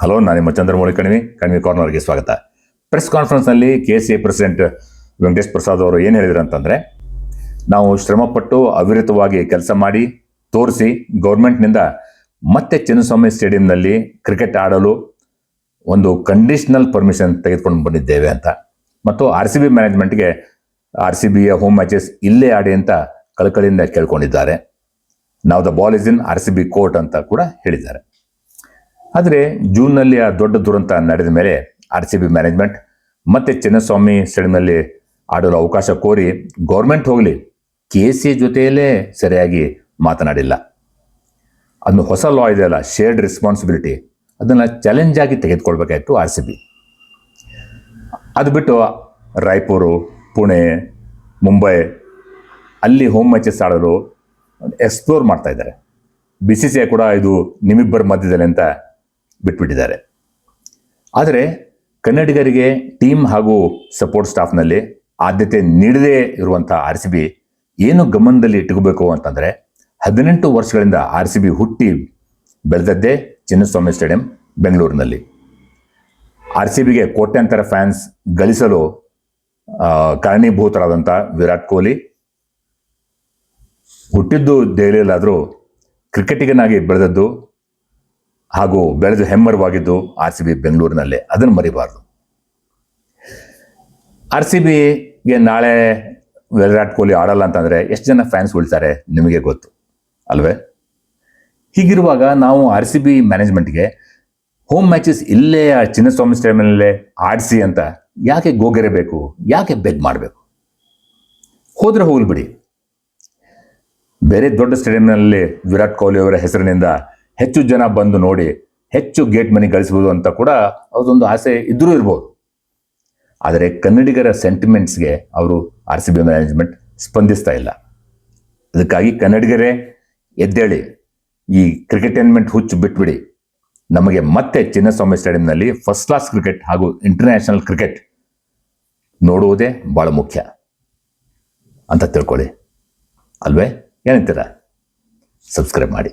Hello, ನಾನು ನಿಮ್ಮ ಚಂದ್ರಮೌಳಿ ಕಣಿವಿ ಕಾರ್ನರ್ಗೆ ಸ್ವಾಗತ. ಪ್ರೆಸ್ ಕಾನ್ಫರೆನ್ಸ್ನಲ್ಲಿ KCA ಪ್ರೆಸಿಡೆಂಟ್ ವೆಂಕಟೇಶ್ ಪ್ರಸಾದ್ ಅವರು ಏನು ಹೇಳಿದ್ರು ಅಂತಂದರೆ, ನಾವು ಶ್ರಮಪಟ್ಟು ಅವಿರತವಾಗಿ ಕೆಲಸ ಮಾಡಿ ತೋರಿಸಿ ಗೌರ್ಮೆಂಟ್ನಿಂದ ಮತ್ತೆ ಚಿನ್ನಸ್ವಾಮಿ ಸ್ಟೇಡಿಯಂನಲ್ಲಿ ಕ್ರಿಕೆಟ್ ಆಡಲು ಒಂದು ಕಂಡೀಷನಲ್ ಪರ್ಮಿಷನ್ ತೆಗೆದುಕೊಂಡು ಬಂದಿದ್ದೇವೆ ಅಂತ, ಮತ್ತು RCB ಮ್ಯಾನೇಜ್ಮೆಂಟ್ಗೆ RCBಯ ಹೋಮ್ ಮ್ಯಾಚಸ್ ಇಲ್ಲೇ ಆಡಿ ಅಂತ ಕಳಕಳಿಯಿಂದ ಕೇಳ್ಕೊಂಡಿದ್ದಾರೆ. ನಾವು the ball is in RCB court ಅಂತ ಕೂಡ ಹೇಳಿದ್ದಾರೆ. ಆದರೆ ಜೂನ್ನಲ್ಲಿ ಆ ದೊಡ್ಡ ದುರಂತ ನಡೆದ ಮೇಲೆ RCB ಮ್ಯಾನೇಜ್ಮೆಂಟ್ ಮತ್ತೆ ಚಿನ್ನಸ್ವಾಮಿ ಸ್ಟೇಡಿಯಂನಲ್ಲಿ ಆಡಲು ಅವಕಾಶ ಕೋರಿ ಗೌರ್ಮೆಂಟ್ ಹೋಗಲಿ KCA ಜೊತೆಯಲ್ಲೇ ಸರಿಯಾಗಿ ಮಾತನಾಡಿಲ್ಲ. ಅದನ್ನು ಹೊಸ ಲಾ ಇದೆಯಲ್ಲ, ಶೇರ್ಡ್ ರೆಸ್ಪಾನ್ಸಿಬಿಲಿಟಿ, ಅದನ್ನು ಚಾಲೆಂಜ್ ಆಗಿ ತೆಗೆದುಕೊಳ್ಬೇಕಾಯಿತು RCB. ಅದು ಬಿಟ್ಟು ರಾಯ್ಪುರು, ಪುಣೆ, ಮುಂಬೈ ಅಲ್ಲಿ ಹೋಮ್ ಮ್ಯಾಚಸ್ ಆಡಲು ಎಕ್ಸ್ಪ್ಲೋರ್ ಮಾಡ್ತಾ ಇದ್ದಾರೆ. BCCI ಕೂಡ ಇದು ನಿಮ್ಮಿಬ್ಬರ ಮಧ್ಯದಲ್ಲಿ ಅಂತ ಬಿಟ್ಬಿಟ್ಟಿದ್ದಾರೆ. ಆದರೆ ಕನ್ನಡಿಗರಿಗೆ ಟೀಮ್ ಹಾಗೂ ಸಪೋರ್ಟ್ ಸ್ಟಾಫ್ನಲ್ಲಿ ಆದ್ಯತೆ ನೀಡದೇ ಇರುವಂಥ RCB ಏನು ಗಮನದಲ್ಲಿ ಇಟ್ಟುಕೋಬೇಕು ಅಂತಂದರೆ, 18 ವರ್ಷಗಳಿಂದ RCB ಹುಟ್ಟಿ ಬೆಳೆದದ್ದೇ ಚಿನ್ನಸ್ವಾಮಿ ಸ್ಟೇಡಿಯಂ ಬೆಂಗಳೂರಿನಲ್ಲಿ. RCBಗೆ ಕೋಟ್ಯಾಂತರ ಫ್ಯಾನ್ಸ್ ಗಳಿಸಲು ಕಾರಣೀಭೂತರಾದಂಥ ವಿರಾಟ್ ಕೊಹ್ಲಿ ಹುಟ್ಟಿದ್ದು ದೆಹಲಿಯಲ್ಲಾದರೂ ಕ್ರಿಕೆಟಿಗನಾಗಿ ಬೆಳೆದದ್ದು ಹಾಗೂ ಬೆಳೆದು ಹೆಮ್ಮರವಾಗಿದ್ದು RCB ಬೆಂಗಳೂರಿನಲ್ಲೇ. ಅದನ್ನು ಮರಿಬಾರ್ದು. RCBಗೆ ನಾಳೆ ವಿರಾಟ್ ಕೊಹ್ಲಿ ಆಡಲ್ಲ ಅಂತಂದರೆ ಎಷ್ಟು ಜನ ಫ್ಯಾನ್ಸ್ ಉಳಿತಾರೆ ನಿಮಗೆ ಗೊತ್ತು ಅಲ್ವೇ? ಹೀಗಿರುವಾಗ ನಾವು RCB ಮ್ಯಾನೇಜ್ಮೆಂಟ್ಗೆ ಹೋಮ್ ಮ್ಯಾಚಸ್ ಇಲ್ಲೇ ಚಿನ್ನಸ್ವಾಮಿ ಸ್ಟೇಡಿಯಂನಲ್ಲೇ ಆಡಿಸಿ ಅಂತ ಯಾಕೆ ಗೋಗೆರೆಬೇಕು, ಯಾಕೆ ಬೆಗ್ ಮಾಡಬೇಕು? ಹೋದರೆ ಹೋಗ್ಲಿ ಬಿಡಿ. ಬೇರೆ ದೊಡ್ಡ ಸ್ಟೇಡಿಯಂನಲ್ಲಿ ವಿರಾಟ್ ಕೊಹ್ಲಿ ಅವರ ಹೆಸರಿನಿಂದ ಹೆಚ್ಚು ಜನ ಬಂದು ನೋಡಿ ಹೆಚ್ಚು ಗೇಟ್ ಮನಿ ಗಳಿಸ್ಬೋದು ಅಂತ ಕೂಡ ಅದೊಂದು ಆಸೆ ಇದ್ರೂ ಇರ್ಬೋದು. ಆದರೆ ಕನ್ನಡಿಗರ ಸೆಂಟಿಮೆಂಟ್ಸ್ಗೆ ಅವರು RCB ಮ್ಯಾನೇಜ್ಮೆಂಟ್ ಸ್ಪಂದಿಸ್ತಾ ಇಲ್ಲ. ಅದಕ್ಕಾಗಿ ಕನ್ನಡಿಗರೇ ಎದ್ದೇಳಿ, ಈ ಕ್ರಿಕೆಟೈನ್ಮೆಂಟ್ ಹುಚ್ಚು ಬಿಟ್ಬಿಡಿ. ನಮಗೆ ಮತ್ತೆ ಚಿನ್ನಸ್ವಾಮಿ ಸ್ಟೇಡಿಯಂನಲ್ಲಿ ಫಸ್ಟ್ ಕ್ಲಾಸ್ ಕ್ರಿಕೆಟ್ ಹಾಗೂ ಇಂಟರ್ನ್ಯಾಷನಲ್ ಕ್ರಿಕೆಟ್ ನೋಡುವುದೇ ಭಾಳ ಮುಖ್ಯ ಅಂತ ತಿಳ್ಕೊಳ್ಳಿ ಅಲ್ವೇ? ಏನಂತೀರ? ಸಬ್ಸ್ಕ್ರೈಬ್ ಮಾಡಿ.